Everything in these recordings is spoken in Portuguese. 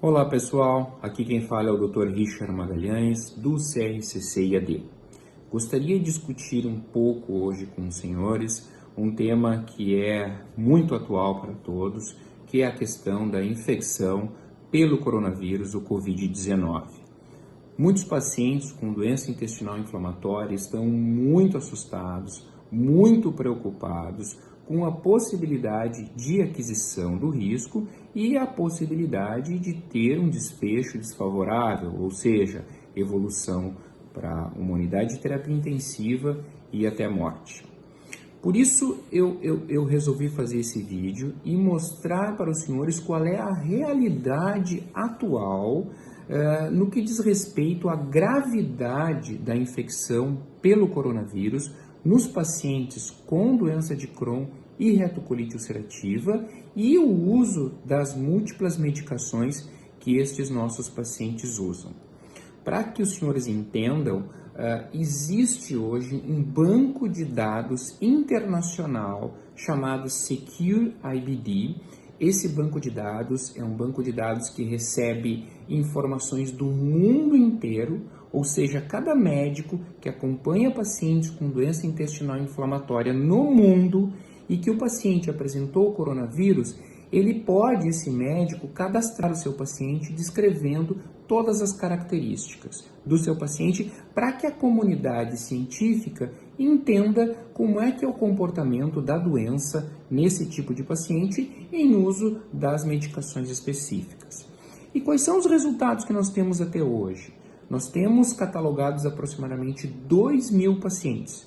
Olá pessoal, aqui quem fala é o Dr. Richard Magalhães do CRCC-IAD. Gostaria de discutir um pouco hoje com os senhores um tema que é muito atual para todos, que é a questão da infecção pelo coronavírus, o Covid-19. Muitos pacientes com doença intestinal inflamatória estão muito assustados, muito preocupados com a possibilidade de aquisição do risco e a possibilidade de ter um desfecho desfavorável, ou seja, evolução para uma unidade de terapia intensiva e até morte. Por isso eu resolvi fazer esse vídeo e mostrar para os senhores qual é a realidade atual no que diz respeito à gravidade da infecção pelo coronavírus nos pacientes com doença de Crohn e retocolite ulcerativa e o uso das múltiplas medicações que estes nossos pacientes usam. Para que os senhores entendam, existe hoje um banco de dados internacional chamado Secure IBD. Esse banco de dados é um banco de dados que recebe informações do mundo inteiro, ou seja, cada médico que acompanha pacientes com doença intestinal inflamatória no mundo e que o paciente apresentou o coronavírus, esse médico, cadastrar o seu paciente descrevendo todas as características do seu paciente para que a comunidade científica entenda como é que é o comportamento da doença nesse tipo de paciente em uso das medicações específicas. E quais são os resultados que nós temos até hoje? Nós temos catalogados aproximadamente 2.000 pacientes.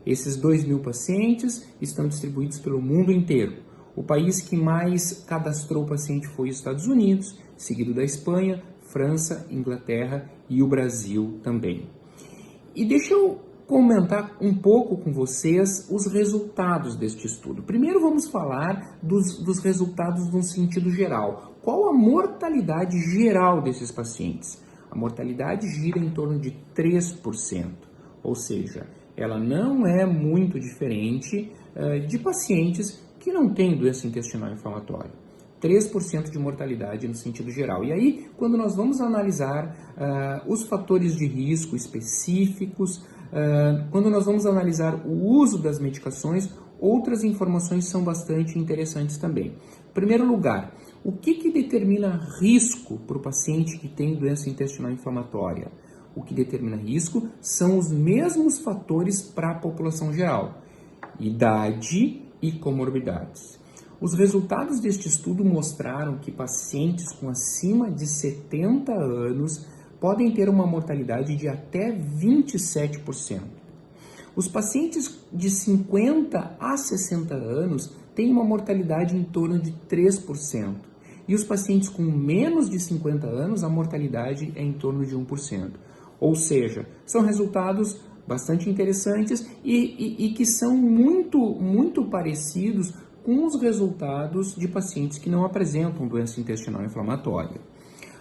Esses 2.000 pacientes estão distribuídos pelo mundo inteiro. O país que mais cadastrou paciente foi os Estados Unidos, seguido da Espanha, França, Inglaterra e o Brasil também. E deixa eu comentar um pouco com vocês os resultados deste estudo. Primeiro vamos falar dos resultados no sentido geral. Qual a mortalidade geral desses pacientes? A mortalidade gira em torno de 3%, ou seja, ela não é muito diferente de pacientes que não têm doença intestinal inflamatória. 3% de mortalidade no sentido geral. E aí, quando nós vamos analisar os fatores de risco específicos, quando nós vamos analisar o uso das medicações, outras informações são bastante interessantes também. Em primeiro lugar, o que determina risco para o paciente que tem doença intestinal inflamatória? O que determina risco são os mesmos fatores para a população geral: idade e comorbidades. Os resultados deste estudo mostraram que pacientes com acima de 70 anos podem ter uma mortalidade de até 27%. Os pacientes de 50 a 60 anos têm uma mortalidade em torno de 3%. E os pacientes com menos de 50 anos, a mortalidade é em torno de 1%. Ou seja, são resultados bastante interessantes e que são muito parecidos com os resultados de pacientes que não apresentam doença intestinal inflamatória.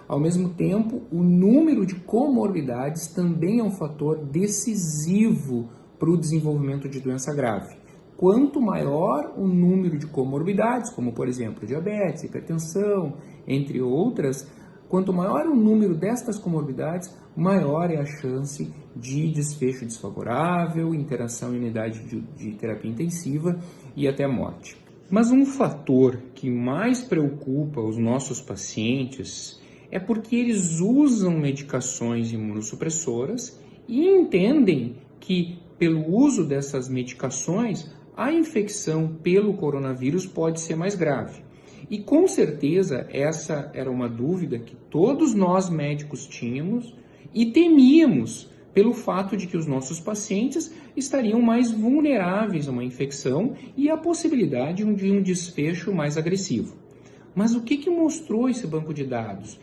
Ao mesmo tempo, o número de comorbidades também é um fator decisivo para o desenvolvimento de doença grave. Quanto maior o número de comorbidades, como por exemplo diabetes, hipertensão, entre outras, quanto maior o número destas comorbidades, maior é a chance de desfecho desfavorável, internação em unidade de terapia intensiva e até morte. Mas um fator que mais preocupa os nossos pacientes é porque eles usam medicações imunossupressoras e entendem que, pelo uso dessas medicações, a infecção pelo coronavírus pode ser mais grave. E com certeza essa era uma dúvida que todos nós médicos tínhamos e temíamos pelo fato de que os nossos pacientes estariam mais vulneráveis a uma infecção e à possibilidade de um desfecho mais agressivo. Mas o que mostrou esse banco de dados?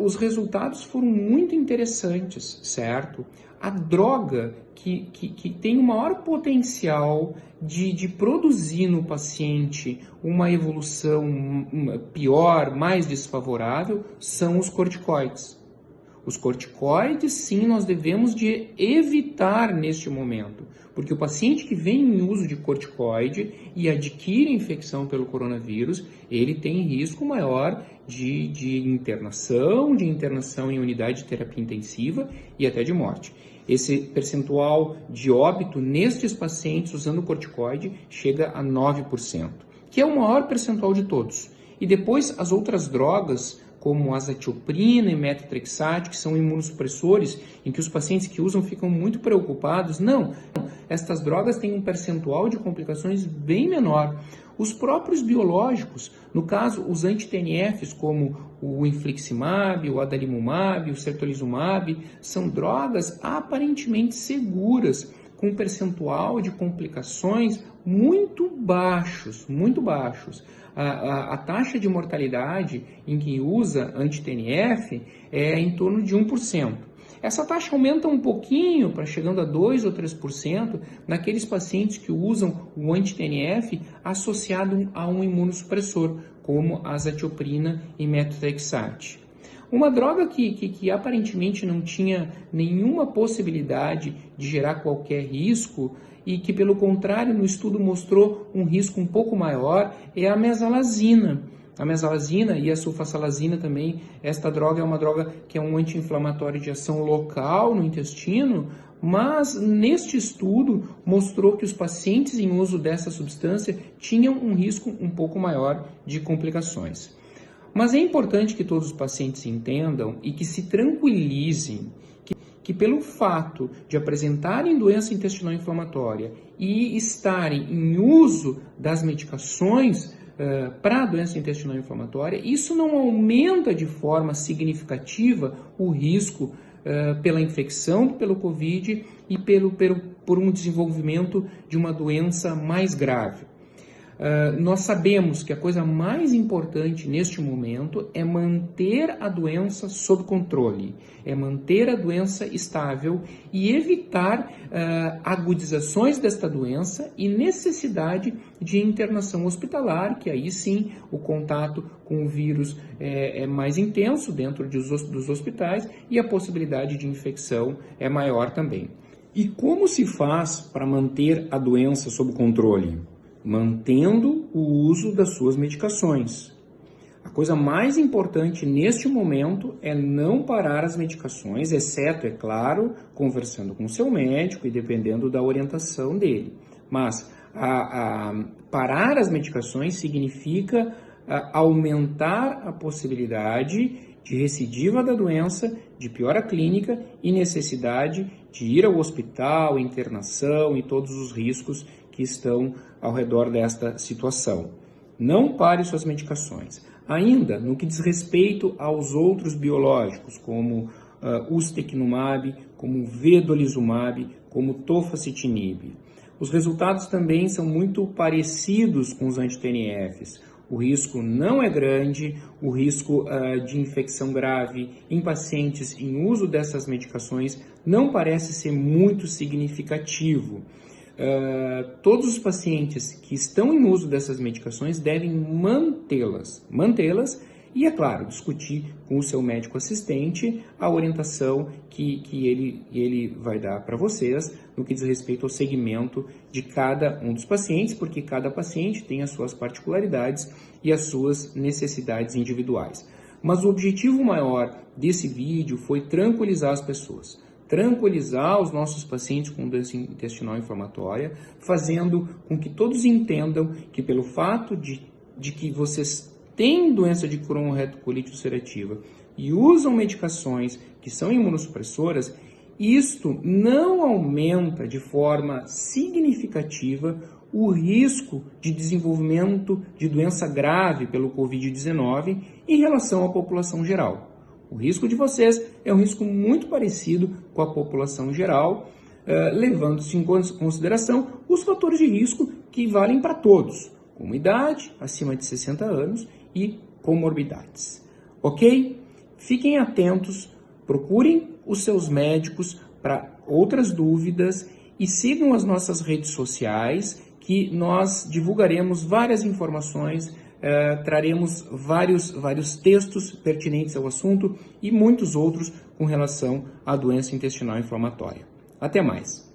Os resultados foram muito interessantes, certo? A droga que tem o maior potencial de produzir no paciente uma evolução pior, mais desfavorável, são os corticoides. Os corticoides, sim, nós devemos de evitar neste momento, porque o paciente que vem em uso de corticoide e adquire infecção pelo coronavírus, ele tem risco maior de internação em unidade de terapia intensiva e até de morte. Esse percentual de óbito nestes pacientes usando corticoide chega a 9%, que é o maior percentual de todos. E depois as outras drogas, como azatioprina e metotrexate, que são imunossupressores, em que os pacientes que usam ficam muito preocupados. Não, estas drogas têm um percentual de complicações bem menor. Os próprios biológicos, no caso, os anti-TNFs, como o infliximab, o adalimumab, o certolizumab, são drogas aparentemente seguras, com um percentual de complicações muito baixos, muito baixos. A taxa de mortalidade em quem usa anti-TNF é em torno de 1%. Essa taxa aumenta um pouquinho, para chegando a 2 ou 3%, naqueles pacientes que usam o anti-TNF associado a um imunossupressor, como a azatioprina e metotrexate. Uma droga que aparentemente não tinha nenhuma possibilidade de gerar qualquer risco e que, pelo contrário, no estudo mostrou um risco um pouco maior é a mesalazina. A mesalazina e a sulfasalazina também, esta droga é uma droga que é um anti-inflamatório de ação local no intestino, mas neste estudo mostrou que os pacientes em uso dessa substância tinham um risco um pouco maior de complicações. Mas é importante que todos os pacientes entendam e que se tranquilizem que pelo fato de apresentarem doença intestinal inflamatória e estarem em uso das medicações para a doença intestinal inflamatória, isso não aumenta de forma significativa o risco pela infecção pelo Covid e por um desenvolvimento de uma doença mais grave. Nós sabemos que a coisa mais importante neste momento é manter a doença sob controle, é manter a doença estável e evitar agudizações desta doença e necessidade de internação hospitalar, que aí sim o contato com o vírus é mais intenso dentro dos hospitais e a possibilidade de infecção é maior também. E como se faz para manter a doença sob controle? Mantendo o uso das suas medicações. A coisa mais importante neste momento é não parar as medicações, exceto, é claro, conversando com o seu médico e dependendo da orientação dele. Mas parar as medicações significa aumentar a possibilidade de recidiva da doença, de piora clínica e necessidade de ir ao hospital, internação e todos os riscos que estão ao redor desta situação. Não pare suas medicações. Ainda, no que diz respeito aos outros biológicos, como o ustekinumab, como o vedolizumab, como o tofacitinib. Os resultados também são muito parecidos com os anti-TNFs. O risco não é grande, o risco de infecção grave em pacientes em uso dessas medicações não parece ser muito significativo. Todos os pacientes que estão em uso dessas medicações devem mantê-las e, é claro, discutir com o seu médico assistente a orientação que ele vai dar para vocês no que diz respeito ao segmento de cada um dos pacientes, porque cada paciente tem as suas particularidades e as suas necessidades individuais. Mas o objetivo maior desse vídeo foi tranquilizar as pessoas. Tranquilizar os nossos pacientes com doença intestinal inflamatória, fazendo com que todos entendam que pelo fato de que vocês têm doença de Crohn retocolite ulcerativa e usam medicações que são imunossupressoras, isto não aumenta de forma significativa o risco de desenvolvimento de doença grave pelo Covid-19 em relação à população geral. O risco de vocês é um risco muito parecido com a população geral, levando-se em consideração os fatores de risco que valem para todos, como idade, acima de 60 anos e comorbidades. Ok? Fiquem atentos, procurem os seus médicos para outras dúvidas e sigam as nossas redes sociais, que nós divulgaremos várias informações, traremos vários textos pertinentes ao assunto e muitos outros com relação à doença intestinal inflamatória. Até mais!